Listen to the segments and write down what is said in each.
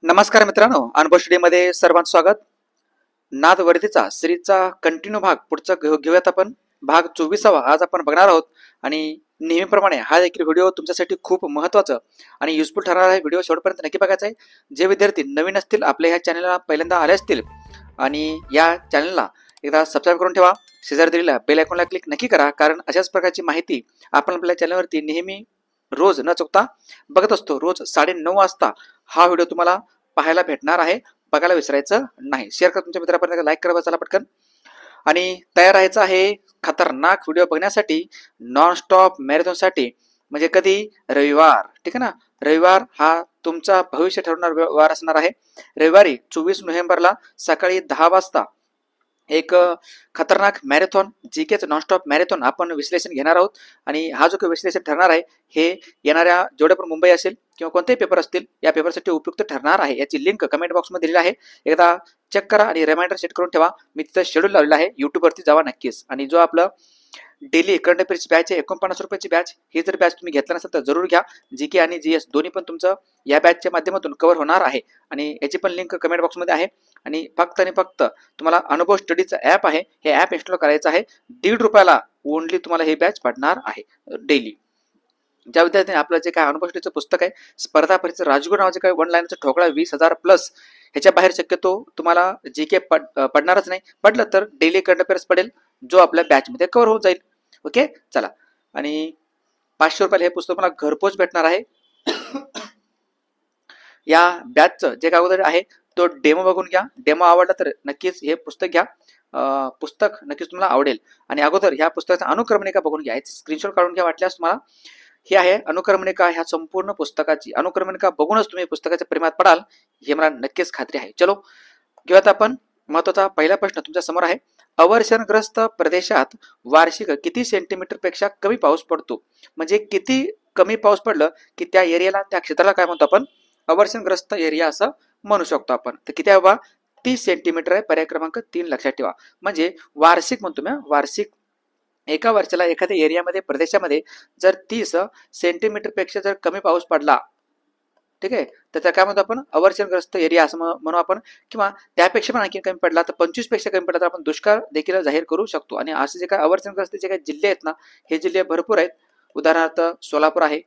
नमस्कार मित्रांनो, अनुभव स्टुडिओमध्ये सर्वांचं स्वागत. नाद वर्दीचा सिरीजचा कंटिन्यू भाग पुढचा घेऊयात आपण. भाग 24वा आज आपण बघणार आहोत आणि नेहमीप्रमाणे हा देखील व्हिडिओ तुमच्यासाठी खूप महत्त्वाचा आणि युजफुल ठरणार आहे. व्हिडिओ शेवटपर्यंत नक्की बघायचा आहे. जे विद्यार्थी नवीन असतील, आपल्या ह्या चॅनलला पहिल्यांदा आले असतील आणि या चॅनलला एकदा सबस्क्राईब करून ठेवा. शेजारी दिलेल्या बेल आयकॉनला क्लिक नक्की करा, कारण अशाच प्रकारची माहिती आपण आपल्या चॅनलवरती नेहमी रोज न चुकता बघत असतो. रोज 9:30 वाजता हा व्हिडिओ तुम्हाला पाहायला भेटणार आहे. बघायला विसरायचं नाही. शेअर करा तुमच्या मित्रांपर्यंत, लाईक करा चला पटकन. आणि तयार राहायचं आहे खतरनाक व्हिडिओ बघण्यासाठी, नॉन स्टॉप मॅरेथॉनसाठी. म्हणजे कधी? रविवार. ठीक आहे ना. रविवार हा तुमचा भविष्य ठरवणार वार असणार आहे. रविवारी 24 नोव्हेंबरला सकाळी 10 वाजता एक खतरनाक मॅरेथॉन, जीकेच नॉनस्टॉप मॅरेथॉन आपण विश्लेषण घेणार आहोत. आणि हा जो काही विश्लेषण ठरणार आहे हे येणाऱ्या जेवढे पण मुंबई असेल किंवा कोणतेही पेपर असतील या पेपरसाठी उपयुक्त ठरणार आहे. याची लिंक कमेंट बॉक्समध्ये दिलेली आहे. एकदा चेक करा आणि रिमाइंडर सेट करून ठेवा. मी तिथं शेड्यूल लावलेला आहे. यूट्यूबवरती जावा नक्कीच. आणि जो आपलं डेली करंट अफेअर्सची बॅच आहे 49 रुपयाची बॅच, ही जर बॅच तुम्ही घेतला नसेल तर जरूर घ्या. जीके आणि जीएस दोन्ही पण तुमचं या बॅचच्या माध्यमातून कव्हर होणार आहे. आणि याची पण लिंक कमेंट बॉक्समध्ये आहे. आणि फक्त तुम्हाला अनुभव स्टडीचं ॲप आहे, हे ॲप इन्स्टॉल करायचं आहे. ₹1.5 ओनली तुम्हाला हे बॅच पडणार आहे डेली. ज्या विद्यार्थ्यांनी आपलं जे काय अनुभव स्टडीचं पुस्तक आहे, स्पर्धा परीक्षा राजगुरू नावाचे काय 1 लाईनचा ठोकळा 20,000 प्लस, ह्याच्या बाहेर शक्यतो तुम्हाला जीके पडणारच नाही. पडलं तर डेली करंट अफेअर्स पडेल, जो आपल्या बॅचमध्ये कव्हर होऊन जाईल. ओके, चला. आणि 500 रुपयाला हे पुस्तक मला घरपोच भेटणार आहे. या बॅचचं जे काय अगोदर आहे तो डेमो बघून घ्या. डेमो आवडला तर नक्कीच हे पुस्तक घ्या. पुस्तक नक्कीच तुम्हाला आवडेल. आणि अगोदर ह्या पुस्तकाचा अनुक्रमणिका बघून घ्या, स्क्रीनशॉट काढून घ्या वाटल्यास तुम्हाला. ही आहे अनुक्रमणिका. ह्या संपूर्ण पुस्तकाची अनुक्रमणिका बघूनच तुम्ही पुस्तकाच्या प्रेमात पडाल, हे मला नक्कीच खात्री आहे. चलो घेऊयात आपण. महत्वाचा पहिला प्रश्न तुमच्या समोर आहे. अवर्षणग्रस्त प्रदेशात वार्षिक किती सेंटीमीटर पेक्षा कमी पाऊस पडतो? म्हणजे किती कमी पाऊस पडलं की त्या एरियाला, त्या क्षेत्राला काय म्हणतो आपण? अवर्षणग्रस्त एरिया असं म्हणू शकतो आपण. तर किती आहे बाबा? 30 सेंटीमीटर आहे. पर्याय क्रमांक 3 लक्षात ठेवा. म्हणजे वार्षिक म्हणतो मी, वार्षिक. एका वर्षाला एखाद्या एरियामध्ये, प्रदेशामध्ये जर 30 सेंटीमीटर पेक्षा जर कमी पाऊस पडला, ठीक आहे, तर त्या काय म्हणतो आपण? अवर्षणग्रस्त एरिया असं म्हणू आपण. किंवा त्यापेक्षा पण आणखी कमी पडला तर 25 पेक्षा कमी पडला तर आपण दुष्काळ देखील जाहीर करू शकतो. आणि असे जे काय अवर्षणग्रस्त जे काही जिल्हे आहेत ना, हे जिल्हे भरपूर आहेत. उदाहरणार्थ सोलापूर आहे.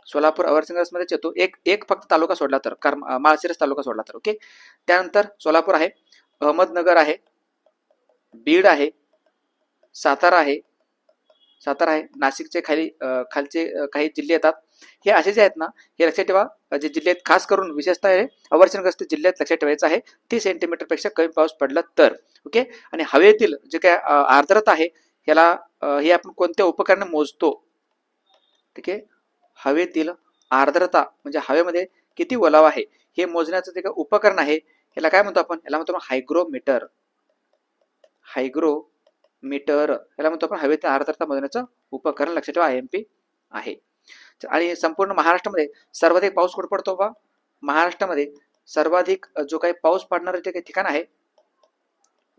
सोलापूर अवर्षणग्रस्त मध्येच येतो. एक फक्त तालुका सोडला तर, माळशिरस तालुका सोडला तर. ओके, त्यानंतर सोलापूर आहे, अहमदनगर आहे, बीड आहे, सातारा आहे. नाशिकचे खालचे काही जिल्हे येतात. हे असे जे आहेत ना, हे लक्षात ठेवा. जे जिल्हे आहेत, खास करून विशेषतः हे अवर्षणग्रस्त जिल्ह्यात लक्षात ठेवायचं आहे. 30 सेंटीमीटर पेक्षा कमी पाऊस पडला तर. ओके. आणि हवेतील जे काय आर्द्रता आहे, ह्याला हे आपण कोणत्या उपकरणाने मोजतो? ठीक आहे. हवेतील आर्द्रता म्हणजे हवेमध्ये किती ओलावा आहे हे मोजण्याचं जे काय उपकरण आहे, ह्याला काय म्हणतो आपण? याला म्हणतो हायग्रोमीटर. याला म्हणतो आपण हवेतील आर्द्रता मोजण्याचं उपकरण. लक्षात ठेवा, IMP आहे. आणि संपूर्ण महाराष्ट्रामध्ये सर्वाधिक पाऊस कुठे पडतो बा? महाराष्ट्रामध्ये सर्वाधिक जो काही पाऊस पडणारं जे काही ठिकाण आहे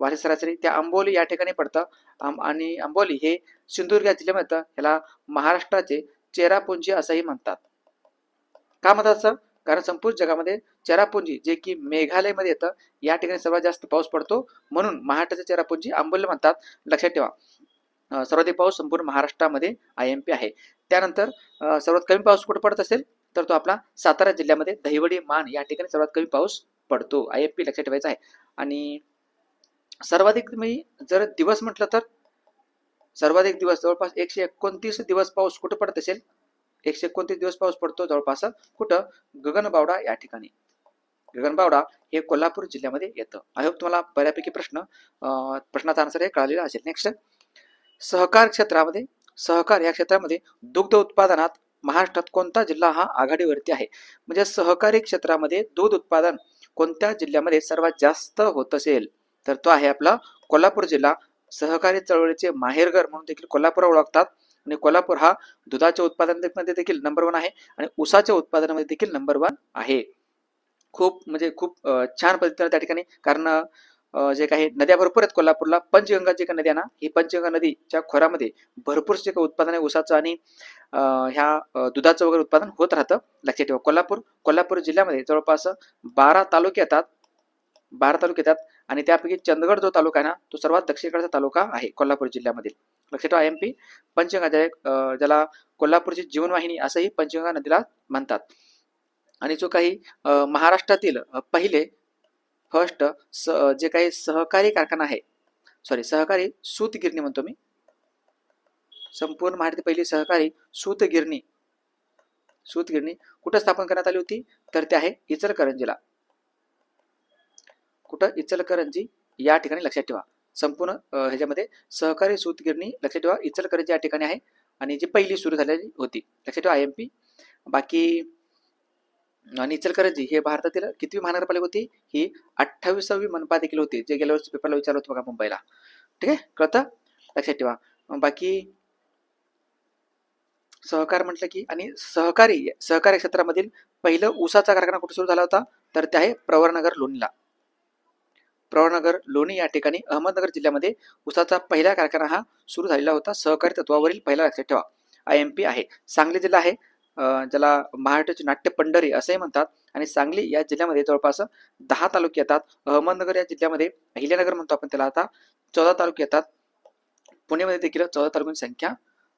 वार्षिक सरासरी, त्या अंबोली या ठिकाणी पडतं. आणि अंबोली हे सिंधुदुर्ग या जिल्ह्यामध्ये येतं. ह्याला महाराष्ट्राचे चेरापुंजी असंही म्हणतात. का म्हणतात सर? कारण संपूर्ण जगामध्ये चेरापुंजी, जे की मेघालयमध्ये येतं, या ठिकाणी सर्वात जास्त पाऊस पडतो, म्हणून महाराष्ट्राचे चेरापुंजी अंबोली म्हणतात. लक्षात ठेवा, सर्वाधिक पाऊस संपूर्ण महाराष्ट्रामध्ये IMP आहे. त्यानंतर सर्वात कमी पाऊस कुठे पडत असेल तर तो आपला सातारा जिल्ह्यामध्ये दहिवडी, मान या ठिकाणी सर्वात कमी पाऊस पडतो. IMP लक्षात ठेवायचा आहे. आणि सर्वाधिक तुम्ही जर दिवस म्हटलं तर सर्वाधिक दिवस जवळपास 129 दिवस पाऊस कुठे पडत असेल? 129 दिवस पाऊस पडतो जवळपास कुठं? गगनबावडा या ठिकाणी. गगनबावडा हे कोल्हापूर जिल्ह्यामध्ये येतं. आय होप तुम्हाला बऱ्यापैकी प्रश्नाचा आन्सर हे कळालेला असेल. नेक्स्ट, सहकार या क्षेत्रामध्ये दुग्ध उत्पादनात महाराष्ट्रात कोणता जिल्हा हा आघाडीवरती आहे? म्हणजे सहकारी क्षेत्रामध्ये दूध उत्पादन कोणत्या जिल्ह्यामध्ये सर्वात जास्त होत असेल तर तो आहे आपला कोल्हापूर जिल्हा. सहकारी चळवळीचे माहेरघर म्हणून देखील कोल्हापूर ओळखतात. आणि कोल्हापूर हा दुधाच्या उत्पादनामध्ये देखील नंबर 1 आहे आणि ऊसाच्या उत्पादनामध्ये देखील नंबर 1 आहे. खूप छान पद्धतीने त्या ठिकाणी, कारण जे काही नद्या भरपूर आहेत कोल्हापूरला. पंचगंगा जी काही नदी आहे ना, ही पंचगंगा नदीच्या खोऱ्यामध्ये भरपूर जे काही उत्पादन आहे ऊसाचं आणि दुधाचं वगैरे उत्पादन होत राहतं. लक्षात ठेवा. कोल्हापूर जिल्ह्यामध्ये जवळपास 12 तालुके येतात. 12 तालुके येतात आणि त्यापैकी चंदगड जो तालुका आहे ना, तो सर्वात दक्षिणेकडचा तालुका आहे कोल्हापूर जिल्ह्यामधील. लक्षात ठेवा. MP पंचगंगा, ज्याला कोल्हापूरची जीवनवाहिनी असंही पंचगंगा नदीला म्हणतात. आणि जो काही महाराष्ट्रातील पहिले फर्स्ट जे काही सहकारी कारखाना आहे, सहकारी सूतगिरणी म्हणतो मी, संपूर्ण महाराष्ट्रातील पहिली सहकारी सूतगिरणी कुठं स्थापन करण्यात आली होती, तर ते आहे इचलकरंजीला. कुठं? इचलकरंजी या ठिकाणी. लक्षात ठेवा. संपूर्ण ह्याच्यामध्ये सहकारी सूतगिरणी लक्षात ठेवा इचलकरंजी या ठिकाणी आहे आणि जी पहिली सुरू झालेली होती. लक्षात ठेवा IMP. बाकी आणि इचलकरंजी हे भारतातील कितवी महानगरपालिका होती? ही 28वी मनपा देखील होती, जे गेल्या वर्षी पेपरला विचारलं होतं बघा मुंबईला. ठीक आहे, कळतं? लक्षात ठेवा. बाकी सहकार म्हटलं की, आणि सहकारी क्षेत्रामधील पहिलं ऊसाचा कारखाना कुठे सुरू झाला होता, तर ते आहे प्रवरनगर लोणीला. प्रवरनगर लोणी या ठिकाणी अहमदनगर जिल्ह्यामध्ये ऊसाचा पहिला कारखाना हा सुरू झालेला होता, सहकारी तत्वावरील पहिला. लक्षात ठेवा. IMP आहे. सांगली जिल्हा आहे, ज्याला महाराष्ट्राची नाट्य पंढरी असेही म्हणतात. आणि सांगली या जिल्ह्यामध्ये जवळपास 10 तालुके येतात. अहमदनगर या जिल्ह्यामध्ये अहिल्यानगर म्हणतो आपण त्याला, आता 14 तालुके येतात. पुण्यामध्ये देखील 14 तालुक्यांची संख्या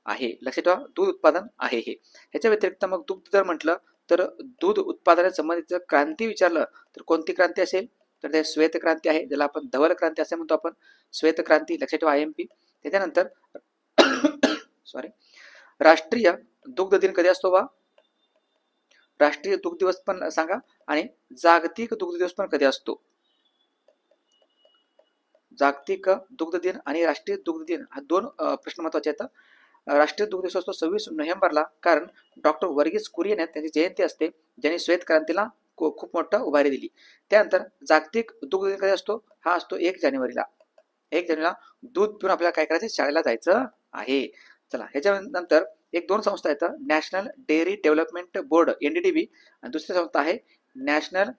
आहे. लक्षात ठेवा. दूध उत्पादन आहे हे. ह्याच्या व्यतिरिक्त मग दुग्ध जर म्हटलं तर दूध उत्पादनासंबंधीचं क्रांती विचारलं तर कोणती क्रांती असेल, तर ते श्वेत क्रांती आहे, ज्याला आपण धवल क्रांती असे म्हणतो आपण. श्वेत क्रांती. लक्षात ठेवा IMP. त्याच्यानंतर राष्ट्रीय दुग्ध दिन कधी असतो बा? राष्ट्रीय दुग्ध दिवस पण सांगा आणि जागतिक दुग्ध दिवस पण कधी असतो? जागतिक दुग्ध दिन आणि राष्ट्रीय दुग्ध दिन हा दोन प्रश्न महत्वाचे आहेत. राष्ट्रीय दुग्ध दिवस असतो 26 नोव्हेंबरला, कारण डॉक्टर वर्गीस कुरियन आहेत, त्यांची जयंती असते, ज्यांनी श्वेत क्रांतीला खूप मोठं उभारी दिली. त्यानंतर जागतिक दुग्ध दिन कधी असतो? हा असतो 1 जानेवारीला. 1 जानेवारीला दूध पिऊन आपल्याला काय करायचं? शाळेला जायचं आहे. चला, ह्याच्यानंतर 2 संस्था आहेत. National dairy development board NDDB आणि दुसरी संस्था आहे नॅशनल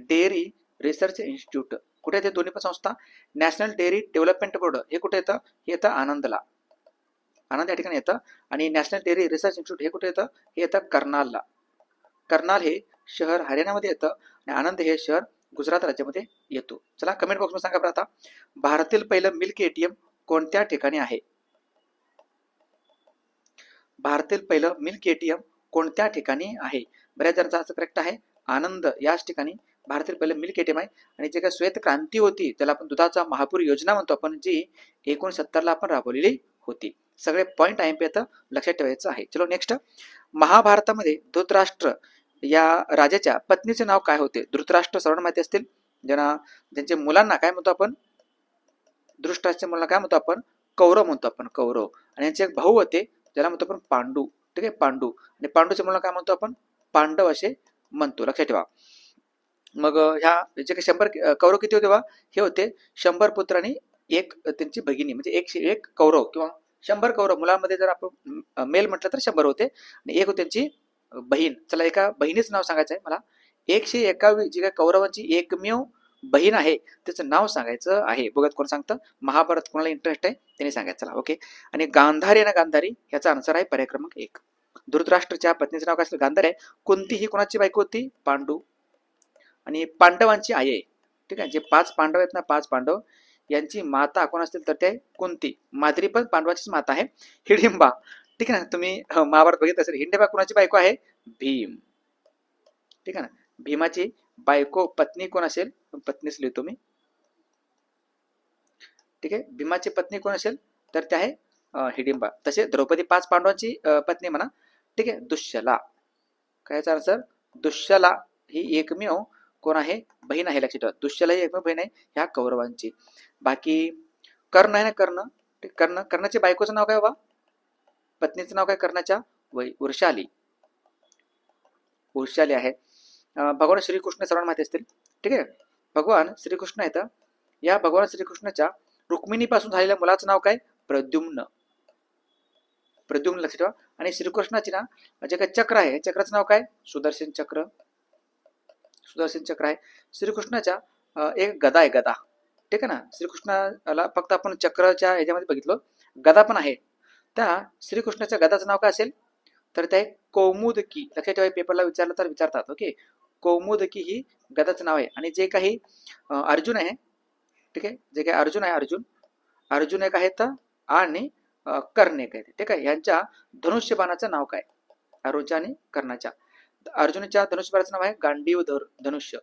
डेअरी रिसर्च इन्स्टिट्यूट. कुठे येते दोन्ही पण संस्था? नॅशनल डेअरी डेव्हलपमेंट बोर्ड हे कुठे येतं? हे येतं आनंदला. आनंद या ठिकाणी येतं. आणि नॅशनल डेअरी रिसर्च इन्स्टिट्यूट हे कुठे येतं? हे येतं कर्नालला. कर्नाल हे शहर हरियाणामध्ये येतं आणि आनंद हे शहर गुजरात राज्यामध्ये येतो. चला, कमेंट बॉक्समध्ये सांगा बरं आता, भारतातील पहिलं मिल्क ATM कोणत्या ठिकाणी आहे? भारतातील पहिलं मिल्क ATM कोणत्या ठिकाणी आहे? बऱ्याच जणांचं असं करेक्ट आहे, आनंद याच ठिकाणी भारतातील पहिलं मिल्क ATM आहे. आणि जे काही श्वेत क्रांती होती, त्याला आपण दुधाचा महापूर योजना म्हणतो आपण, जी 1970ला आपण राबवलेली होती. सगळे पॉइंट IMP येतं, लक्षात ठेवायचं आहे. चलो नेक्स्ट. महाभारतामध्ये धृतराष्ट्र या राजाच्या पत्नीचे नाव काय होते? धृतराष्ट्र सर्वांना माहिती असतील. ज्यांच्या मुलांना काय म्हणतो आपण? धृतराष्ट्राच्या मुलांना काय म्हणतो आपण? कौरव म्हणतो आपण, कौरव. आणि यांचे एक भाऊ होते, ज्याला म्हणतो आपण पांडू. ठीक आहे, पांडू. आणि पांडूच्या मुलांना काय म्हणतो आपण? पांडव असे म्हणतो. लक्षात ठेवा. मग ह्या जे काही 100 कौरव किती होते बा? हे होते 100 पुत्र आणि एक त्यांची भगिनी, म्हणजे 101 कौरव किंवा 100 कौरव. मुलांमध्ये जर आपण मेल म्हटलं तर 100 होते आणि एक होती त्यांची बहीण. चला, एका बहिणीचं नाव सांगायचं आहे मला. 121 जी काही कौरवांची एकमेव बहीण आहे, त्याचं नाव सांगायचं आहे. बघत कोण सांगतं? महाभारत कोणाला इंटरेस्ट आहे त्यांनी सांगायचं. चला, ओके. आणि गांधारी ना गांधारी याचा आन्सर आहे पर्याय क्रमांक 1. धृतराष्ट्राच्या पत्नीचं नाव काय असेल? गांधारी आहे. कोणती ही कोणाची बायको होती? पांडू. आणि पांडवांची आई आहे. ठीक आहे, जे 5 पांडव आहेत ना, 5 पांडव, यांची माता कोण असतील तर ते कोणती? माद्री पण पांडवाचीच माता आहे, हिडिंबा. ठीक आहे ना, तुम्ही महाभारत बघितलं असेल. हिडिंबा कोणाची बायको आहे? भीम. ठीक आहे ना, भीमाची बायको पत्नी कोण असेल? पत्नीच लिहितो मी. ठीक आहे, भीमाची पत्नी कोण असेल तर ते आहे हिडिंबा. तसे द्रौपदी 5 पांडवांची पत्नी म्हणा. ठीक आहे, दुश्शला. काय आन्सर? दुश्शला ही एकमेव कोण आहे? बहीण आहे. लक्षात ठेवा, दुश्शला ही एकमेव बहीण आहे ह्या कौरवांची. बाकी कर्ण आहे ना, कर्णाच्या बायकोचं नाव काय बाबा? पत्नीचं नाव काय कर्णाच्या? उर्शाली. उर्शाली आहे. भगवान श्रीकृष्ण सर्वांना माहिती असतील. ठीक आहे, भगवान श्रीकृष्ण आहेत. या भगवान श्रीकृष्णाच्या रुक्मिणीपासून झालेल्या मुलाचं नाव काय? प्रद्युम्न. प्रद्युम्न. लक्षात ठेवा. आणि श्रीकृष्णाची ना जे काही चक्र आहे, चक्राचं नाव काय? सुदर्शन चक्र. सुदर्शन चक्र आहे. श्रीकृष्णाच्या एक गदा आहे, गदा. ठीक आहे ना. श्रीकृष्णाला फक्त आपण चक्राच्या ह्याच्यामध्ये बघितलं, गदा पण आहे. त्या श्रीकृष्णाच्या गदाचं नाव काय असेल, तर ते कौमुदकी. लक्षात ठेवा, पेपरला विचारलं तर विचारतात. ओके, कौमुदकी ही गदाचं नाव आहे. आणि जे काही अर्जुन आहे, ठीक आहे, जे काही अर्जुन आहे, अर्जुन एक आहेत आणि कर्ण एक आहेत. ठीक आहे, यांच्या धनुष्यबाणाचं नाव काय, अर्जुनच्या आणि कर्णाच्या. अर्जुनाच्या धनुष्यबाणाचं नाव आहे गांडीव धनुष्य,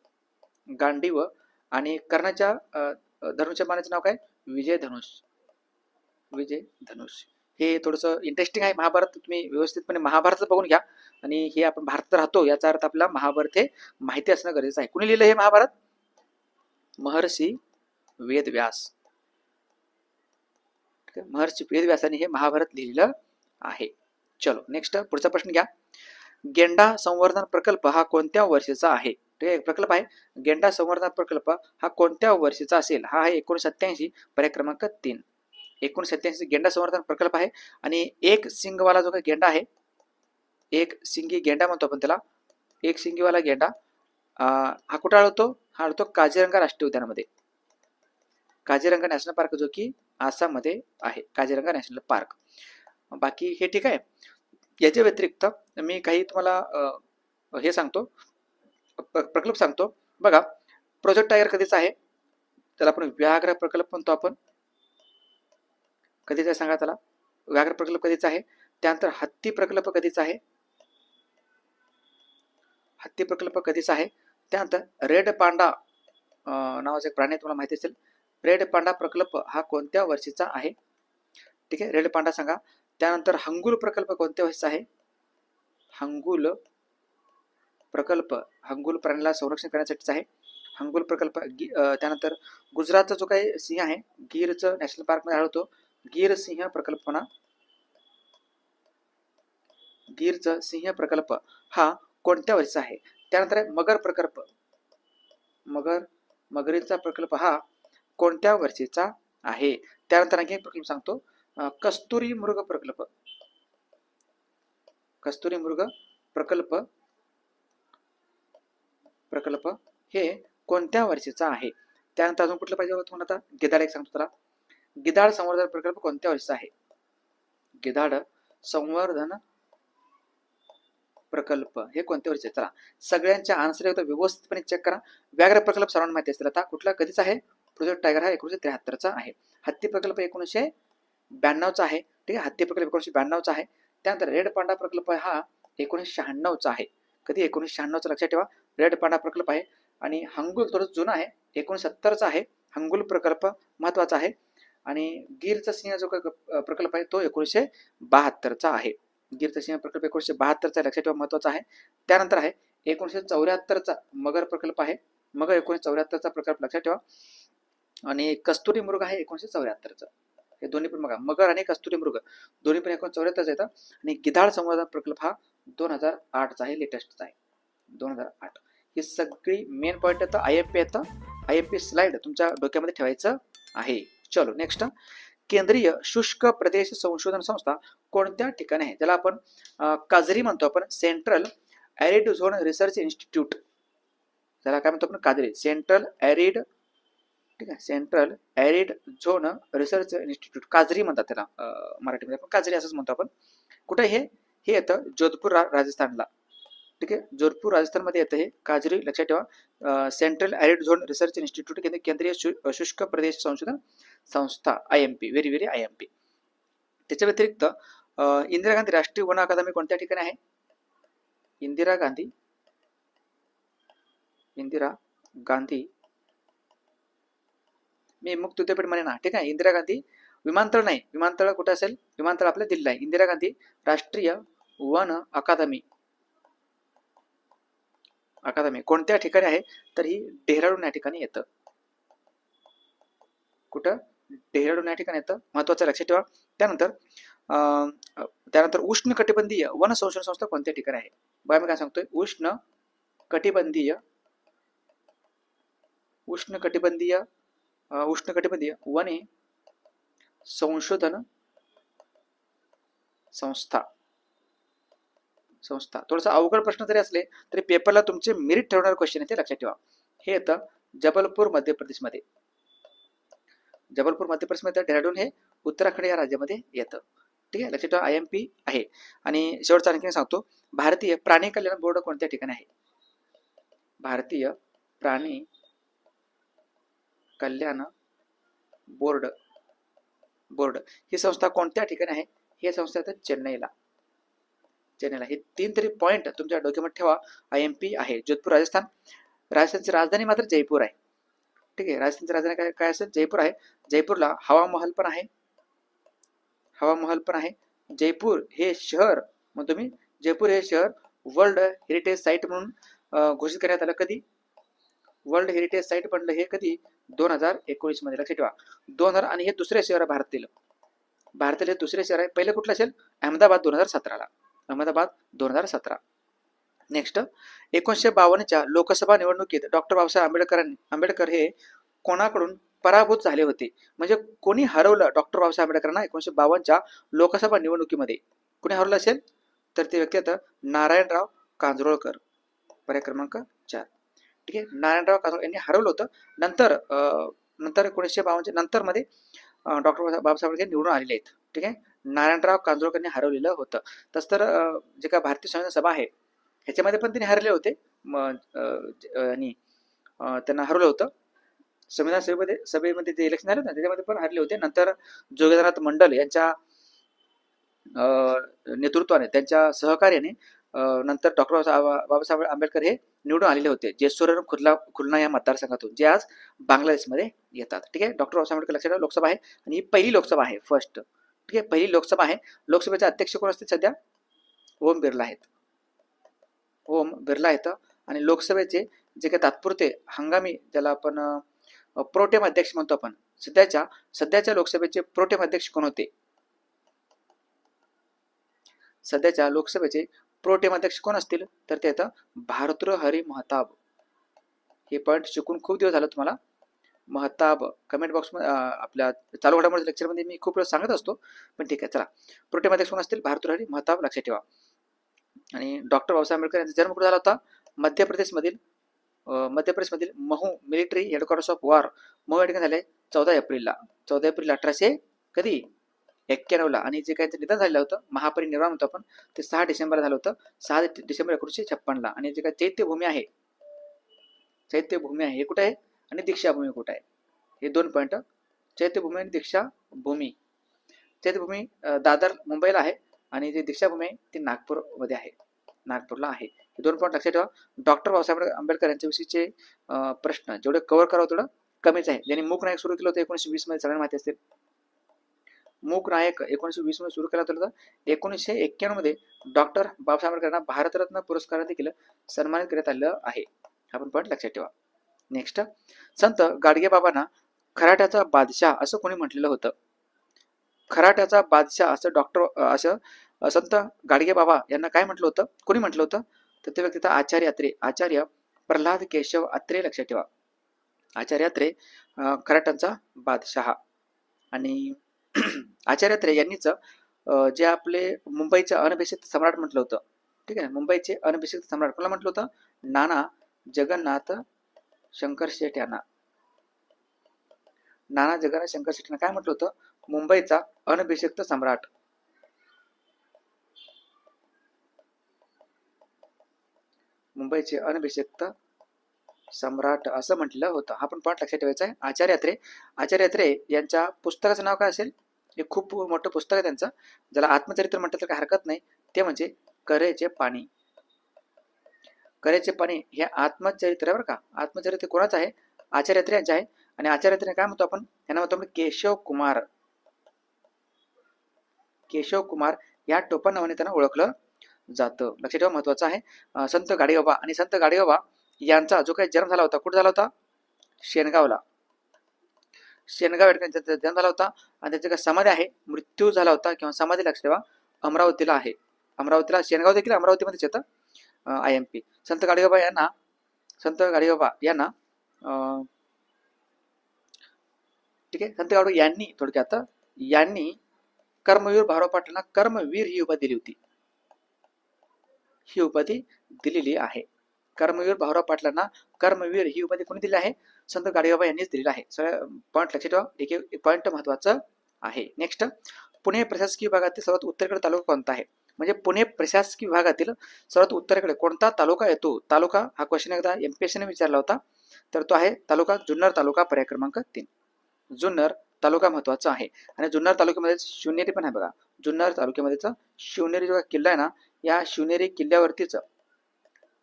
गांडीव. आणि कर्णाच्या धनुष्यबाणाचं नाव काय, विजय धनुष, विजय धनुष. हे थोडंसं इंटरेस्टिंग आहे. महाभारत तुम्ही व्यवस्थितपणे महाभारत बघून घ्या. आणि हे आपण भारतात राहतो याचा अर्थ आपला महाभारत हे माहिती असणं गरजेचं आहे. कुणी लिहिलं हे महाभारत, महर्षी वेदव्यास. महर्षी वेदव्यासाने हे महाभारत लिहिलेलं आहे. चलो नेक्स्ट, पुढचा प्रश्न घ्या. गेंडा संवर्धन प्रकल्प हा कोणत्या वर्षीचा आहे. ठीक आहे, प्रकल्प आहे गेंडा संवर्धन प्रकल्प, हा कोणत्या वर्षीचा असेल. हा आहे 1987, पर्याय क्रमांक 3. 1987 गेंडा संवर्धन प्रकल्प आहे. आणि एक सिंगवाला जो काही गेंडा आहे, एक सिंगी गेंडा म्हणतो आपण त्याला, एक सिंगीवाला गेंडा, हा कुठे आढळतो, हा आढळतो काझीरंगा राष्ट्रीय उद्यानामध्ये, काझीरंगा नॅशनल पार्क, जो की आसाम मध्ये आहे, काझीरंगा नॅशनल पार्क. बाकी हे ठीक आहे. याच्या व्यतिरिक्त मी काही तुम्हाला हे सांगतो, प्रकल्प सांगतो बघा. प्रोजेक्ट टायगर कधीचा आहे, त्याला आपण व्याघ्र प्रकल्प म्हणतो आपण. कधीचा सांगा त्याला, व्याघ्र प्रकल्प कधीचा आहे. त्यानंतर हत्ती प्रकल्प कधीचा आहे, हत्ती प्रकल्प कधीचा आहे. त्यानंतर रेड पांडा नावाचा एक प्राणी तुम्हाला माहिती असेल, रेड पांडा प्रकल्प हा कोणत्या वर्षीचा आहे. ठीक आहे, रेड पांडा सांगा. त्यानंतर हंगुल प्रकल्प कोणत्या वर्षीचा आहे, हंगुल प्रकल्प, हंगुल प्राण्याला संरक्षण करण्यासाठीचा आहे, हंगुल प्रकल्प. त्यानंतर गुजरातचा जो काही सिंह आहे, गीरचं नॅशनल पार्क मध्ये आढळतो, गीर सिंह प्रकल्प म्हणा, गीरचा सिंह प्रकल्प हा कोणत्या वर्षीचा आहे. त्यानंतर मगर प्रकल्प, मगरींचा प्रकल्प हा कोणत्या वर्षीचा आहे. त्यानंतर आणखी एक प्रकल्प सांगतो, कस्तुरी मृग प्रकल्प, कस्तुरी मृग प्रकल्प हे कोणत्या वर्षीचा आहे. त्यानंतर अजून कुठलं पाहिजे होतं तुम्हाला, आता गिधाड एक सांगतो त्याला, गिधाड संवर्धन प्रकल्प कोणत्या वर्षीचा आहे, गिधाड संवर्धन प्रकल्प हे कोणत्या वर्षी. चला सगळ्यांच्या आन्सर होतं, व्यवस्थितपणे चेक करा. व्याघ्र प्रकल्प सर्वांना माहिती असतील. आता कुठला कधीचा आहे, प्रोजेक्ट टायगर हा 1973चा आहे. हत्ती प्रकल्प 1992चा आहे. ठीक आहे, हत्ती प्रकल्प 1992चा आहे. त्यानंतर रेड पांडा प्रकल्प हा 1996चा आहे. कधी 1996चा लक्षात ठेवा, रेड पांडा प्रकल्प आहे. आणि हंगुल थोडं जुना आहे, 1970चा आहे. हंगुल प्रकल्प महत्वाचा आहे. आणि गीरचा सिंह जो प्रकल्प आहे तो 1972चा आहे. गीरचा सिंह प्रकल्प 1972चा लक्षात ठेवा, महत्वाचा आहे. त्यानंतर आहे 1974चा मगर प्रकल्प आहे, मगर 1974चा प्रकल्प लक्षात ठेवा. आणि कस्तुरी मृग आहे 1974चा. हे दोन्ही पण बघा, मगर आणि कस्तुरी मृग दोन्ही पण 1974चा येतात. आणि गिधाड संवर्धन प्रकल्प हा 2008चा आहे, लेटेस्टचा आहे, 2008. ही सगळी मेन पॉईंट येतं, IMP येतं. IMP स्लाइड तुमच्या डोक्यामध्ये ठेवायचं आहे. चलो नेक्स्ट, केंद्रीय शुष्क प्रदेश संशोधन संस्था कोणत्या ठिकाणी आहे. त्याला आपण काजरी म्हणतो, आपण सेंट्रल ॲरिड झोन रिसर्च इन्स्टिट्यूट, त्याला काय म्हणतो आपण, काजरी, सेंट्रल ॲरिड, ठीक आहे, सेंट्रल ॲरिड झोन रिसर्च इन्स्टिट्यूट, काजरी म्हणतात त्याला मराठीमध्ये, आपण काजरी असंच म्हणतो आपण. कुठे हे येतं, जोधपूर राजस्थानला. ठीक आहे, जोधपूर राजस्थानमध्ये येतं हे काजरी, लक्षात ठेवा. सेंट्रल ॲरिड झोन रिसर्च इन्स्टिट्यूट, केंद्रीय शुष्क प्रदेश संशोधन संस्था, IMP, व्हेरी IMP. त्याच्या व्यतिरिक्त इंदिरा गांधी राष्ट्रीय वन अकादमी कोणत्या ठिकाणी आहे, इंदिरा गांधी मी मुक्त विद्यापीठ म्हणे ना. ठीक आहे, इंदिरा गांधी विमानतळ नाही, विमानतळ कुठे असेल, विमानतळ आपल्या दिल्ली आहे. इंदिरा गांधी राष्ट्रीय वन अकादमी कोणत्या ठिकाणी आहे, तर ही डेहराडून या ठिकाणी येतं. कुठं, डेहराडून या ठिकाणी येतं, महत्वाचं लक्षात ठेवा. त्यानंतर उष्ण कटिबंधीय वन संशोधन संस्था कोणत्या ठिकाणी आहे. बघा मी काय सांगतोय, उष्ण कटिबंधीय वने संशोधन संस्था. थोडासा अवघड प्रश्न जरी असले तरी पेपरला तुमचे मेरिट ठरवणारे क्वेश्चन आहे, ते लक्षात ठेवा. हे येतं जबलपूर, मध्य प्रदेशमध्ये. जबलपूर मध्य प्रदेश मध्ये, डेहराडून हे उत्तराखंड या राज्यामध्ये येतं. ठीक आहे, लक्षात ठेवा IMP आहे. आणि शेवटचा आणखी सांगतो, भारतीय प्राणी कल्याण बोर्ड कोणत्या ठिकाणी आहे? भारतीय प्राणी कल्याण बोर्ड बोर्ड ही संस्था कोणत्या ठिकाणी आहे? ही संस्था आहे चेन्नईला. चेन्नईला. हे 3 तरी पॉइंट तुमच्या डोक्यामध्ये ठेवा. IMP आहे. जोधपूर राजस्थान. राजस्थानची राजधानी मात्र जयपूर आहे. ठीक आहे, राजस्थानची राजधानी काय असेल? जयपूर आहे. जयपूरला हवा महल पण आहे. हवा महल पण आहे. जयपूर हे शहर, मग तुम्ही जयपूर हे शहर वर्ल्ड हेरिटेज साईट म्हणून घोषित करण्यात आलं. कधी? वर्ल्ड हेरिटेज साईट बनलं हे कधी? 2019 मध्ये. लक्षात ठेवा 2000. आणि हे दुसरे शहर आहे भारतातील. भारतातील हे दुसरे शहर आहे. पहिले कुठलं असेल? अहमदाबाद 2017 ला. अहमदाबाद 2017. नेक्स्ट, 1952च्या लोकसभा निवडणुकीत डॉक्टर बाबासाहेब आंबेडकर हे कोणाकडून पराभूत झाले होते? म्हणजे कोणी हरवलं डॉक्टर बाबासाहेब आंबेडकरांना 1952च्या लोकसभा निवडणुकीमध्ये? कोणी हरवलं असेल? तर ते व्यक्ती आता नारायणराव कांजरोळकर. पर्याय क्रमांक 4. ठीक आहे, नारायणराव कांजरोळकर यांनी हरवलं होतं. नंतर 1952 नंतर मध्ये डॉक्टर बाबासाहेब आंबेडकर निवडून आलेले आहेत. ठीक आहे, नारायणराव कांजरोळकरांनी हरवलेलं होतं. तसं तर जे काय भारतीय संविधान सभा आहे ह्याच्यामध्ये पण त्यांनी हरले होते. आणि त्यांना हरवलं होतं. संविधान सभेमध्ये जे इलेक्शन झालं ना त्याच्यामध्ये पण हरले होते. नंतर जोगेंद्रनाथ मंडल यांच्या नेतृत्वाने, त्यांच्या सहकार्याने नंतर डॉक्टर बाबासाहेब आंबेडकर हे निवडून आलेले होते जेसुर खुलना या मतदारसंघातून, जे आज बांगलादेशमध्ये येतात. ठीक आहे, डॉक्टर बाबासाहेब आंबेडकर लक्षात लोकसभा आहे आणि ही पहिली लोकसभा आहे, फर्स्ट. ठीक आहे, पहिली लोकसभा आहे. लोकसभेचे अध्यक्ष कोण असतील सध्या? ओम बिर्ला आहेत. ओम बिर्ला आहेत. आणि लोकसभेचे जे काही तात्पुरते हंगामी, ज्याला आपण प्रोटेम अध्यक्ष म्हणतो आपण, सध्याच्या लोकसभेचे प्रोटेम अध्यक्ष कोण होते? सध्याच्या लोकसभेचे प्रोटेम अध्यक्ष कोण असतील? तर ते आता भार्तृहरी महताब. हे पॉइंट शिकून खूप दिवस झालं तुम्हाला. महताब कमेंट बॉक्स मध्ये आपल्या चालू घडामोडी लेक्चर मध्ये मी खूप वेळ सांगत असतो, पण ठीक आहे चला. प्रोटेम अध्यक्ष कोण असतील? भार्तृहरी महताब, लक्षात ठेवा. आणि डॉक्टर बाबासाहेब आंबेडकर यांचा जन्म कुठे झाला होता? मध्य प्रदेशमधील Mhow military headquarters of war. Mhow या ठिकाणी झाले 14 एप्रिलला. 14 एप्रिल 1891 ला. आणि जे काही निधन झालेलं होतं, महापरिनिर्वाण म्हणतो आपण, ते 6 डिसेंबरला झालं होतं. 6 डिसेंबर 1956 ला. आणि जे काही चैत्यभूमी आहे हे कुठे आहे? आणि दीक्षाभूमी कुठे आहे? हे 2 पॉइंट. चैत्यभूमी आणि दीक्षाभूमी. चैत्यभूमी दादर मुंबईला आहे आणि जे दीक्षाभूमी आहे ती नागपूरमध्ये आहे, नागपूरला आहे. हे 2 पॉइंट लक्षात ठेवा. डॉक्टर बाबासाहेब आंबेडकर यांच्याविषयीचे प्रश्न जेवढे कव्हर करावं तेवढं कमीच आहे. ज्यांनी मूक नायक सुरू केलं होतं 1920 मध्ये, सगळ्यांना माहिती असतील. मूक नायक 1920 मध्ये सुरू केला होता. 1991 मध्ये डॉक्टर बाबासाहेब आंबेडकरांना भारतरत्न पुरस्काराने देखील सन्मानित करण्यात आलेलं आहे. आपण पॉइंट लक्षात ठेवा. नेक्स्ट, संत गाडगेबाबांना खराट्याचा बादशाह असं कोणी म्हटलेलं होतं? खराट्याचा बादशाह असं संत गाडगेबाबा यांना काय म्हटलं होतं? कोणी म्हटलं होतं? तर ते व्यक्ती आचार्य अत्रे, आचार्य प्रल्हाद केशव अत्रे, लक्षात ठेवा. आचार्य अत्रे खराट्यांचा बादशाह. आणि आचार्य अत्रे यांनीच जे आपले मुंबईचे अनभिषिक्त सम्राट म्हटलं होतं. ठीक आहे, मुंबईचे अनभिषिक्त सम्राट कोणाला म्हटलं होतं? नाना जगन्नाथ शंकर शेठ यांना. नाना जगन्नाथ शंकर शेठ यांना काय म्हटलं होतं? मुंबईचा अनभिषिक्त सम्राट. मुंबईचे अनभिषिक्त सम्राट असं म्हटलं होतं. हा पण पॉइंट लक्षात ठेवायचा आहे. आचार्य अत्रे यांच्या पुस्तकाचं नाव काय असेल? हे खूप मोठं पुस्तक आहे त्यांचं, ज्याला आत्मचरित्र म्हणतात तर काही हरकत नाही. ते म्हणजे करेचे पाणी. करेचे पाणी हे आत्मचरित्र आहे बरं का. आत्मचरित्र कोणाचं आहे? आचार्य अत्रे यांचे आहे. आणि आचार्य अत्रे काय म्हणतो आपण? यांना म्हणतो आपण केशव कुमार या टोपण नावाने त्यांना ओळखलं जातं. लक्षात ठेवा, महत्वाचं आहे. संत गाडगेबाबा. आणि संत गाडगेबाबा यांचा जो काही जन्म झाला होता, कुठे झाला होता? शेणगाव या ठिकाणी त्यांचा जन्म झाला होता. आणि त्यांची काही समाधी आहे, मृत्यू झाला होता किंवा समाधी, लक्षात ठेवा, अमरावतीला आहे. अमरावतीला. शेणगाव देखील अमरावतीमध्येच येतं. IMP. संत गाडगेबाबा यांना ठीक आहे, संत गाडगेबाबा यांनी थोडक्यात कर्मवीर भाऊराव पाटलांना कर्मवीर ही उपाधी दिली होती. ही उपाधी दिलेली आहे. कर्मवीर भाऊराव पाटलांना कर्मवीर ही उपाधी कोणी दिली आहे? संत गाडगेबाबा यांनीच दिलेला आहे. सगळ्या पॉईंट लक्षात ठेवा, एक एक पॉईंट महत्वाचं आहे. नेक्स्ट, पुणे प्रशासकीय विभागातील सर्वात उत्तरेकडे तालुका कोणता आहे? म्हणजे पुणे प्रशासकीय विभागातील सर्वात उत्तरेकडे कोणता तालुका येतो? तालुका हा क्वेश्चन एकदा एमपीएससीने विचारला होता, तर तो आहे तालुका जुन्नर तालुका, पर्याय क्रमांक 3. जुन्नर तालुका महत्वाचा आहे. आणि जुन्नर तालुक्यामध्ये शिवनेरी पण आहे बघा. जुन्नर तालुक्यामध्येच शिवनेरी जो किल्ला आहे ना, या शिवनेरी किल्ल्यावरतीच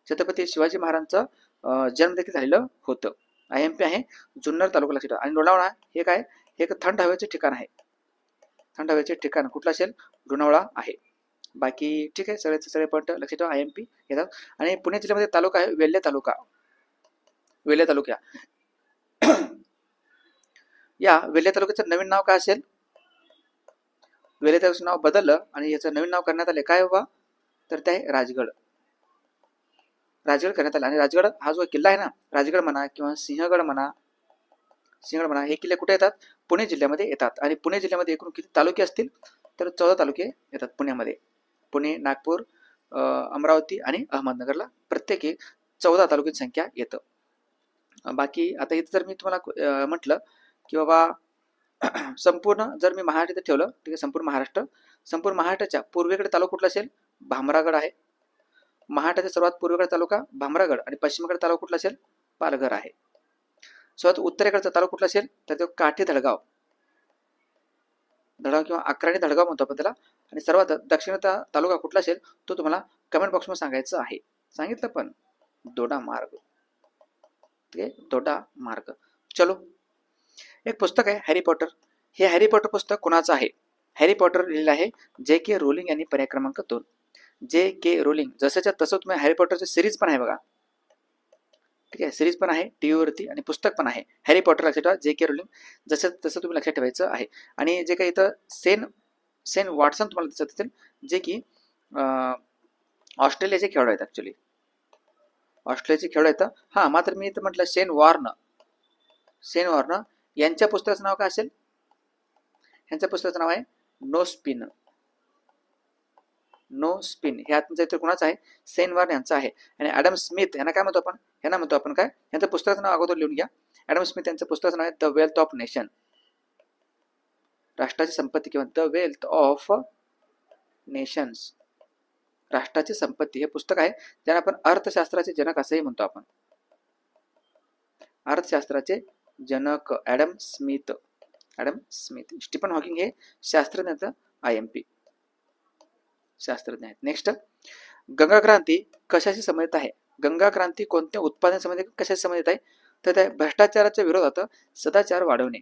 छत्रपती शिवाजी महाराजांचा जन्म देखील झालेलं होतं. IMP आहे जुन्नर तालुका लक्षात ठेवा. आणि लोणावळा हे काय, हे एक थंड हवेचे ठिकाण आहे. थंड हवेचे ठिकाण कुठलं असेल? लोणावळा आहे. बाकी ठीक आहे, सगळे पॉईंट लक्षात ठेवा, IMP येतात. आणि पुणे जिल्ह्यामध्ये तालुका आहे वेल्हे तालुका. वेल्हे तालुका या वेल्हे तालुक्याचं नवीन नाव काय असेल? वेल्हे तालुक्याचं नाव बदललं आणि याचं नवीन नाव करण्यात आले. काय बाबा? तर ते आहे राजगड. राजगड करण्यात आला. आणि राजगड हा जो किल्ला आहे ना, राजगड म्हणा किंवा सिंहगड म्हणा, हे किल्ले कुठे येतात? पुणे जिल्ह्यामध्ये येतात. आणि पुणे जिल्ह्यामध्ये एकूण किती तालुके असतील? तर 14 तालुके येतात पुण्यामध्ये. पुणे, नागपूर, अमरावती आणि अहमदनगरला प्रत्येकी 14 तालुक्यांची संख्या येतं. बाकी आता इथं जर मी तुम्हाला म्हटलं की बाबा संपूर्ण जर मी महाराष्ट्र इथं ठेवलं, ठीक आहे, संपूर्ण महाराष्ट्राच्या पूर्वेकडे तालुका कुठला असेल? भामरागड आहे. महाराष्ट्राचा सर्वात पूर्वेकडे तालुका भामरागड. आणि पश्चिमेकडे तालुका कुठला असेल? पालघर आहे. सर्वात उत्तरेकडचा तालुका कुठला असेल? तर तो काठी धडगाव किंवा अक्राणी धडगाव म्हणतो आपण त्याला. आणि सर्वात दक्षिणेचा तालुका कुठला असेल तो तुम्हाला कमेंट बॉक्समध्ये सांगायचं आहे. सांगितलं पण दोडा मार्ग, ठीक आहे, दोडा मार्ग. चलो, एक पुस्तक आहे हॅरी पॉटर. हे हॅरी पॉटर पुस्तक कोणाचं आहे? हॅरी पॉटर लिहिलेलं आहे JK रोलिंग यांनी, पर्याय क्रमांक 2. JK rolling. जसंच्या तसं तुम्ही हॅरी पॉटरची सिरीज पण आहे बघा, ठीक आहे, सिरीज पण आहे टीव्ही वरती आणि पुस्तक पण आहे. हॅरी पॉटर लक्षात ठेवा, JK रोलिंग. जसं तसं तुम्ही लक्षात ठेवायचं आहे. आणि जे काही इथं सेन वॉटसन तुम्हाला दिसत असेल, जे की ऑस्ट्रेलियाचे खेळाडू आहेत. ऍक्च्युली ऑस्ट्रेलियाचे खेळाडू आहेत. हा, मात्र मी इथं म्हटलं शेन वॉर्न यांच्या पुस्तकाचं नाव काय असेल? यांच्या पुस्तकाचं नाव आहे नो स्पिन. हे आत्मचरित्र इतर कोणाचं आहे? शेन वॉर्न यांचं आहे. आणि ॲडम स्मिथ यांना काय म्हणतो आपण? यांना म्हणतो आपण काय? यांचं पुस्तकाचं नाव अगोदर लिहून घ्या. ॲडम स्मिथ यांचं पुस्तकाचं नाव आहे द वेल्थ ऑफ नेशन, राष्ट्राची संपत्ती, किंवा द वेल्थ ऑफ नेशन्स, राष्ट्राची संपत्ती. हे पुस्तक आहे ज्याला आपण अर्थशास्त्राचे जनक असंही म्हणतो आपण. अर्थशास्त्राचे जनक ॲडम स्मिथ. स्टीफन हॉकिंग हे शास्त्रज्ञाचं IMP शास्त्रज्ञ आहेत. नेक्स्ट, गंगा क्रांती कशाशी संबंधित आहे? गंगा क्रांती कोणत्या उत्पादन संबंधित कशाशी संबंधित आहे? तर त्या भ्रष्टाचाराच्या विरोधात सदाचार वाढवणे.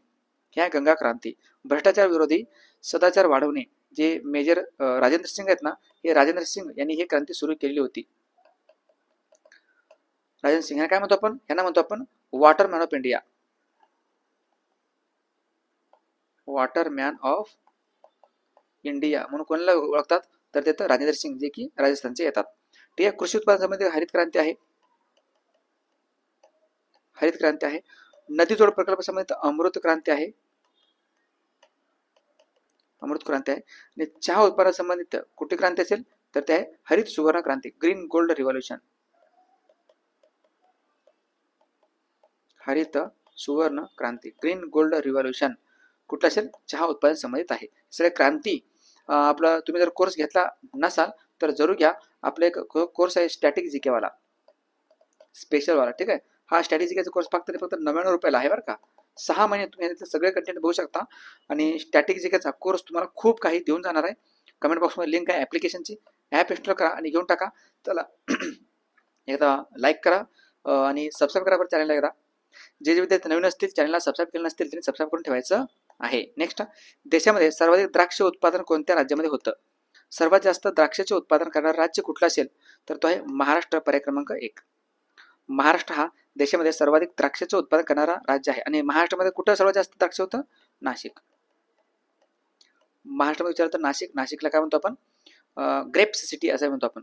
ह्या गंगा क्रांती भ्रष्टाचार विरोधी सदाचार वाढवणे. जे मेजर राजेंद्र सिंग आहेत ना, हे राजेंद्र सिंग यांनी ही क्रांती सुरू केलेली होती. राजेंद्र सिंग यांना काय म्हणतो आपण? यांना म्हणतो आपण Waterman of India. Waterman of India म्हणून कोणाला ओळखतात? तर ते तर राजेंद्र सिंग, जे की राजस्थानचे येतात. ठीक आहे. कृषी उत्पादन संबंधित हरित क्रांती आहे. नदी जोड प्रकल्प संबंधित अमृत क्रांती आहे. आणि चहा उत्पादन संबंधित कुठली क्रांती असेल? तर ते आहे हरित सुवर्ण क्रांती, ग्रीन गोल्ड रिव्होल्यूशन. हरित सुवर्ण क्रांती, ग्रीन गोल्ड रिव्होल्यूशन कुठलं असेल? चहा उत्पादन संबंधित आहे. सगळे क्रांती आपला तुम्ही जर कोर्स घेतला नसाल तर जरूर घ्या. आपला एक कोर्स आहे स्टॅटिक जीके वाला, स्पेशल वाला. ठीक आहे. हा स्टॅटिक जीकेचा कोर्स फक्त 99 रुपयाला आहे बरं का. 6 महिने तुम्ही सगळे कंटेंट बघू शकता. आणि स्टॅटिक जीकेचा कोर्स तुम्हाला खूप काही देऊन जाणार आहे. कमेंट बॉक्समध्ये लिंक आहे ॲप्लिकेशनची. ॲप इन्स्टॉल करा आणि घेऊन टाका. चला एकदा लाईक करा आणि सबस्क्राईब करा बरं चॅनलला. एकदा जे विद्यार्थी नवीन असतील, चॅनलला सबस्क्राईब केलं नसतील, त्यांनी सबस्क्राईब करून ठेवायचं आहे. नेक्स्ट, देशामध्ये सर्वाधिक द्राक्ष उत्पादन कोणत्या राज्यामध्ये होतं? सर्वात जास्त द्राक्षाचे उत्पादन करणारं राज्य कुठलं असेल? तर तो आहे महाराष्ट्र, पर्याय क्रमांक 1. महाराष्ट्र हा देशामध्ये सर्वाधिक द्राक्षाचे उत्पादन करणारा राज्य आहे. आणि महाराष्ट्रामध्ये कुठं सर्वात जास्त द्राक्ष होतं? नाशिक. महाराष्ट्रामध्ये विचारलं तर नाशिकला काय म्हणतो आपण? ग्रेप्स सिटी असं म्हणतो आपण.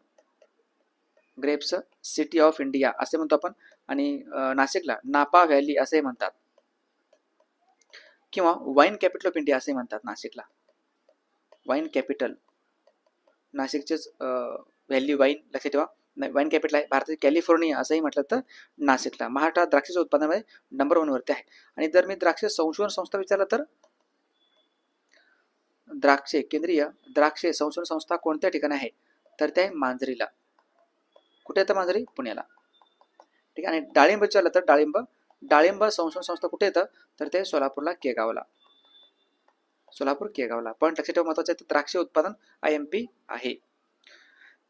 ग्रेप्स सिटी ऑफ इंडिया असे म्हणतो आपण. आणि नाशिकला नापा व्हॅली असे म्हणतात, किंवा वाईन कॅपिटल ऑफ इंडिया असे म्हणतात. नाशिकला वाईन कॅपिटल, नाशिकचेच व्हॅली वाईन लक्षात ठेवा. नाही, वाईन कॅपिटल आहे भारताची कॅलिफोर्निया असंही म्हटलं तर नाशिकला. महाराष्ट्र द्राक्षाच्या उत्पादनामध्ये नंबर 1 वरती आहे. आणि जर मी द्राक्ष संशोधन संस्था विचारलं तर केंद्रीय द्राक्षे संशोधन संस्था कोणत्या ठिकाणी आहे, तर ते आहे मांजरीला. कुठे येतं मांजरी? पुण्याला. ठीक आहे. आणि डाळिंब विचारलं तर डाळिंब संशोधन संस्था कुठे येतं, तर ते सोलापूरला केगावला. सोलापूर केगावला. पण लक्षात ठेवा महत्वाचं आहे, द्राक्ष उत्पादन IMP आहे.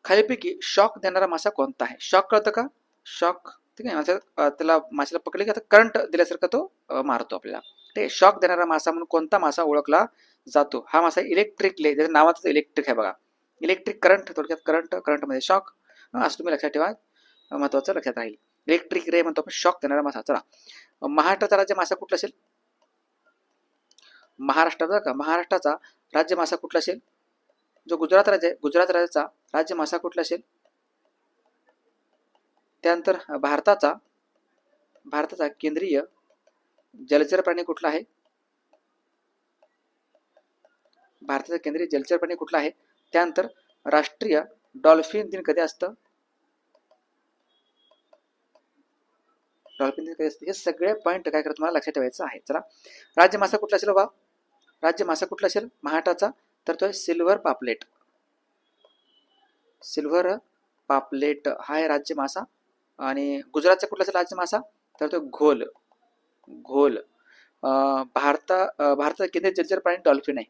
खालीपैकी शॉक देणारा मासा कोणता आहे? शॉक कळतं का? शॉक, ठीक आहे. त्याला माशाला पकडले का करंट दिल्यासारखं तो मारतो आपल्याला. ते शॉक देणारा मासा म्हणून कोणता मासा ओळखला जातो? हा मासा इलेक्ट्रिकली, त्याच्या नावाचं इलेक्ट्रिक आहे बघा. इलेक्ट्रिक करंट, थोडक्यात करंटमध्ये शॉक, असं तुम्ही लक्षात ठेवा, महत्वाचं लक्षात राहील. इलेक्ट्रिक रे म्हणतो आपण, शॉक देणारा मासा. चला, महाराष्ट्राचा राज्य मासा कुठला असेल? महाराष्ट्राचा राज्य मासा कुठला असेल? जो गुजरात राज्य आहे, गुजरात राज्याचा राज्य मासा कुठला असेल? त्यानंतर भारताचा केंद्रीय जलचर प्राणी कुठला आहे? भारताचा केंद्रीय जलचर प्राणी कुठला आहे? त्यानंतर राष्ट्रीय डॉल्फिन दिन कधी असतं? डॉल्फिन दिन कधी असतं? हे सगळे पॉईंट काय करत तुम्हाला लक्षात ठेवायचं आहे. चला, राज्य मासा कुठला असेल बाबा? राज्य मासा कुठला असेल महाराष्ट्राचा? तर तो आहे सिल्वर पापलेट. सिल्वर पापलेट हा आहे राज्य मासा. आणि गुजरातचा कुठला असेल राज्य मासा? तर तो घोल. भारताचा केंद्रीय जलचर प्राणी डॉल्फिन आहे.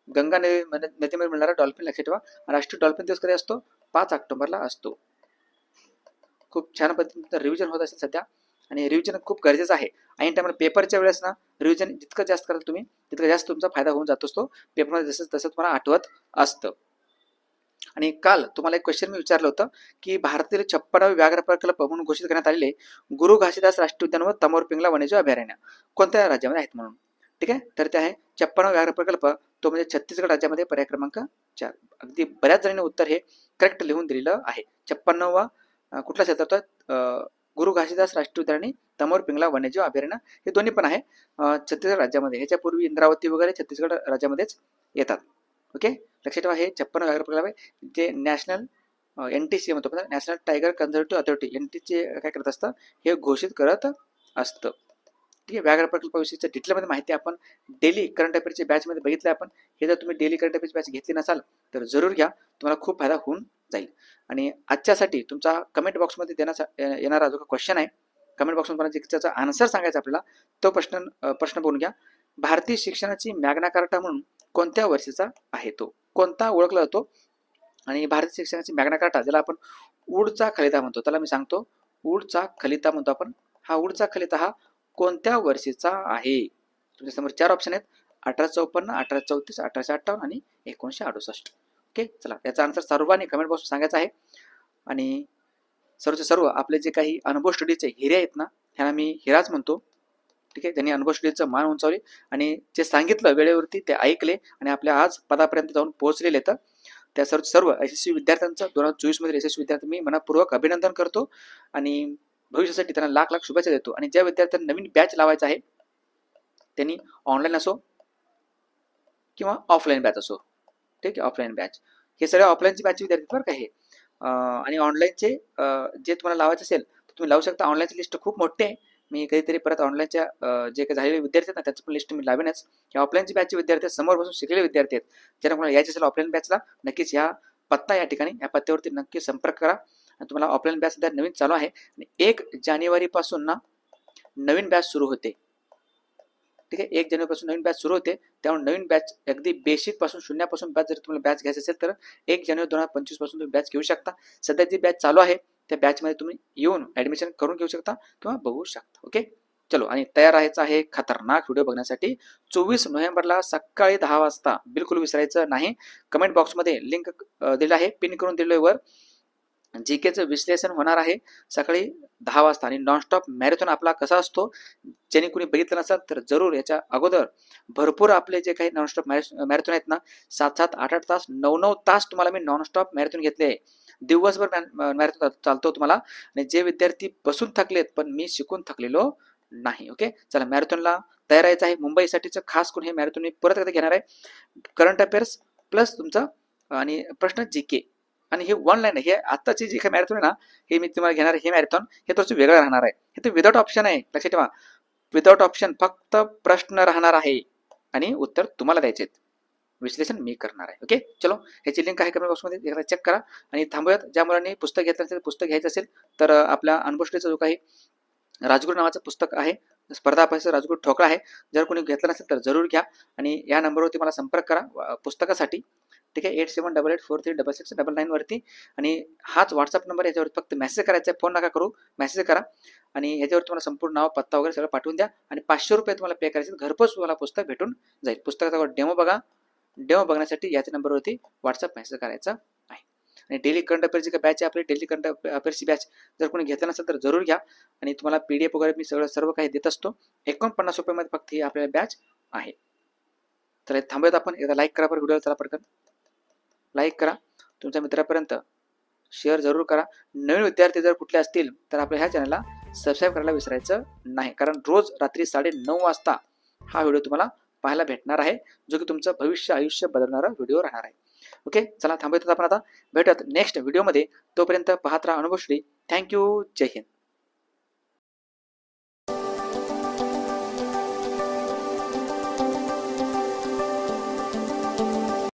गंगा नदीमध्ये मिळणारा डॉल्फिन लक्षात ठेवा. राष्ट्रीय डॉल्फिन दिवस कधी असतो? 5 ऑक्टोबरला असतो. खूप छान पद्धतीने रिव्हिजन होत असेल सध्या, आणि रिव्हिजन खूप गरजेचं आहे. आणि टायमाला पेपरच्या वेळेस ना रिव्हिजन जितकं जास्त कराल तुम्ही, तितकं जास्त तुमचा फायदा होऊन जात असतो. पेपरमध्ये जसं तसं तुम्हाला आठवत असतं. आणि काल तुम्हाला एक क्वेश्चन मी विचारलं होतं की भारतातील 56वे व्याघ्र प्रकल्प म्हणून घोषित करण्यात आलेले गुरु घासीदास राष्ट्रीय उद्यान व तमोर पिंगला वन्यजीव अभयारण्य कोणत्या राज्यामध्ये आहेत म्हणून. ठीक आहे, तर ते आहे 56वा व्याघ्र प्रकल्प, तो म्हणजे छत्तीसगड राज्यामध्ये, पर्याय क्रमांक 4. अगदी बऱ्याच जणांनी उत्तर हे करेक्ट लिहून दिलेलं आहे. 56वा कुठला क्षेत्र? गुरु घासीदास राष्ट्रीय उद्यान आणि तमोर पिंगला वन्यजीव अभयारण्य, हे दोन्ही पण आहे छत्तीसगड राज्यामध्ये. ह्याच्यापूर्वी इंद्रावती वगैरे छत्तीसगड राज्यामध्येच येतात. ओके, लक्षात ठेवा, हे 56 व्याघ्र प्रकल्प आहे जे नॅशनल NTC म्हणतो, national tiger conservative authority, NTC काय करत असतं, हे घोषित करत असतं. ठीक आहे, व्याघ्र प्रकल्पाविषयीच्या डिटेलमध्ये माहिती आपण डेली करंट अफेअरच्या बॅचमध्ये बघितलं आपण. हे जर तुम्ही डेली करंट अफेअरची बॅच घेतली नसाल तर जरूर घ्या, तुम्हाला खूप फायदा होऊन जाईल. आणि आजच्यासाठी तुमचा कमेंट बॉक्समध्ये देण्याचा येणारा जो क्वेश्चन आहे, कमेंट बॉक्समध्ये त्याचा आन्सर सांगायचा आपल्याला, तो प्रश्न बघून घ्या. भारतीय शिक्षणाची मॅग्ना कार्टा म्हणून कोणत्या वर्षीचा आहे तो? कोणता ओळखला जातो? आणि भारतीय शिक्षणाची मॅग्ना कार्टा, ज्याला आपण वूडचा खलिता म्हणतो, त्याला मी सांगतो वूडचा खलिता म्हणतो आपण. हा वूडचा खलिता हा कोणत्या वर्षीचा आहे? तुमच्या समोर 4 ऑप्शन आहेत: 1854, 1834, 1858 आणि 1968. ओके, चला, याचा आन्सर सर्वांनी कमेंट बॉक्स सांगायचा आहे. आणि सर्व आपले जे काही अनुभव स्टडीचे हिरे आहेत ना, ह्यांना मी हिराच म्हणतो. ठीक आहे, त्यांनी अनुभव स्टडीचं मान उंचावले आणि जे सांगितलं वेळेवरती ते ऐकले आणि आपल्या आज पदापर्यंत जाऊन पोहोचलेले आहेत. त्या सर्व यशस्वी विद्यार्थ्यांचं 2024 मधील यशस्वी विद्यार्थी मी मनपूर्वक अभिनंदन करतो आणि भविष्यासाठी त्यांना लाख लाख शुभेच्छा देतो. आणि ज्या विद्यार्थ्यांना नवीन बॅच लावायचा आहे त्यांनी ऑनलाईन असो किंवा ऑफलाईन बॅच असो, ठीक आहे, ऑफलाईन बॅच, हे सगळे ऑफलाईनची बॅच विद्यार्थी बरं का हे. आणि ऑनलाईनचे जे तुम्हाला लावायचं असेल तर तुम्ही लावू शकता. ऑनलाईनची लिस्ट खूप मोठी आहे. मी कधीतरी परत ऑनलाईनच्या जे काही झालेले विद्यार्थी आहेत ना, त्याची पण लिस्ट मी लावेनच. या ऑफलाईनची बॅचचे विद्यार्थी समोर बसून शिकलेले विद्यार्थी आहेत. ज्यांना कोणाला यायचे असेल ऑफलाईन बॅचला, नक्कीच ह्या पत्ता या ठिकाणी, या पत्त्यावरती नक्की संपर्क करा. आणि तुम्हाला ऑफलाईन बॅच सध्या नवीन चालू आहे आणि 1 जानेवारीपासून ना नवीन बॅच सुरू होते. ठीक आहे, 1 जानेवारीपासून नवीन बॅच सुरू होते. त्यामुळे नवीन बॅच अगदी बेसिक पासून, शून्यापासून बॅच जर तुम्हाला बॅच घ्यायची असेल तर 1 जानेवारी 2025 पासून तुम्ही बॅच घेऊ शकता. सध्या जी बॅच चालू आहे त्या बॅचमध्ये तुम्ही येऊन ॲडमिशन करून घेऊ शकता किंवा बघू शकता. ओके, चलो, आणि तयार राहायचं आहे खतरनाक व्हिडिओ बघण्यासाठी. 24 नोव्हेंबरला सकाळी 10 वाजता, बिलकुल विसरायचं नाही. कमेंट बॉक्समध्ये लिंक दिलं आहे, पिन करून दिलं आहे वर. जीकेचं विश्लेषण होणार आहे सकाळी 10 वाजता आणि नॉनस्टॉप मॅरेथॉन आपला कसा असतो, ज्याने कोणी बघितलं नसेल तर जरूर याच्या अगोदर भरपूर आपले जे काही नॉनस्टॉप मॅरेथॉन आहेत ना, 7-7, 8-8 तास, 9-9 तास तुम्हाला मी नॉनस्टॉप मॅरेथॉन घेतले आहे. दिवसभर मॅरेथॉन चालतो तुम्हाला. आणि जे विद्यार्थी बसून थकलेत, पण मी शिकून थकलेलो नाही. ओके, चला, मॅरेथॉनला तयार राहायचं आहे. मुंबईसाठीचं खास करून हे मॅरेथॉन मी परत एकदा घेणार आहे. करंट अफेअर्स प्लस तुमचं आणि प्रश्न जीके, आणि हे ऑनलाईन आहे. हे आत्ताची जी काही मॅरेथॉन आहे ना, हे मी तुम्हाला घेणार हे मॅरेथॉन हे थोडंसं वेगळं राहणार आहे. हे तर विदाउट ऑप्शन आहे, लक्षात ठेवा. विदाउट ऑप्शन, फक्त प्रश्न राहणार आहे आणि उत्तर तुम्हाला द्यायचे आहेत. विश्लेषण मी करणार आहे. ओके, चलो, ह्याची लिंक आहे कमेंट बॉक्समध्ये, एकदा चेक करा. आणि थांबूयात. ज्या मुलांनी पुस्तक घेतलं असेल, पुस्तक घ्यायचं असेल तर आपल्या अनुभवश्रीचा जो काही राजगुरू नावाचं पुस्तक आहे, स्पर्धा अभ्यास राजगुरू ठोकळा आहे. जर कोणी घेतलं नसेल तर जरूर घ्या आणि या नंबरवरती मला संपर्क करा पुस्तकासाठी. ठीक आहे, 8788436699 वरती. आणि हाच व्हॉट्सअप नंबर, याच्यावर फक्त मेसेज करायचा आहे, फोन नका करू, मेसेज करा. आणि याच्यावर तुम्हाला संपूर्ण नाव, पत्ता वगैरे सगळं पाठवून द्या. आणि 500 रुपये तुम्हाला पे करायचे, घरपोच तुम्हाला पुस्तक भेटून जाईल. पुस्तकाचा डेमो बघा. डेमो बघण्यासाठी याच्या नंबरवरती व्हॉट्सअप मेसेज करायचा आहे. आणि डेली करंट अफेअरची बॅच आहे आपली, डेली करंट अफेअरची बॅच जर कोणी घेतलं नसेल तर जरूर घ्या. आणि तुम्हाला PDF वगैरे मी सर्व काही देत असतो. 49 रुपयामध्ये फक्त ही आपल्याला बॅच आहे. तर थांबूयात आपण. एकदा लाईक करा बरं व्हिडिओला, चला पटकन लाईक करा, तुमच्या मित्रापर्यंत शेअर जरूर करा. नवीन विद्यार्थी जर कुठले असतील तर आपल्या ह्या चॅनलला सबस्क्राईब करायला विसरायचं नाही, कारण रोज रात्री 9:30 वाजता हा व्हिडिओ तुम्हाला पाहायला भेटणार आहे, जो की तुमचं भविष्य आयुष्य बदलणारा व्हिडिओ राहणार आहे. ओके, चला थांबूयात आपण आता. भेटूयात नेक्स्ट व्हिडिओमध्ये. तोपर्यंत पाहत राहा अनुभवश्री. थँक्यू. जय हिंद.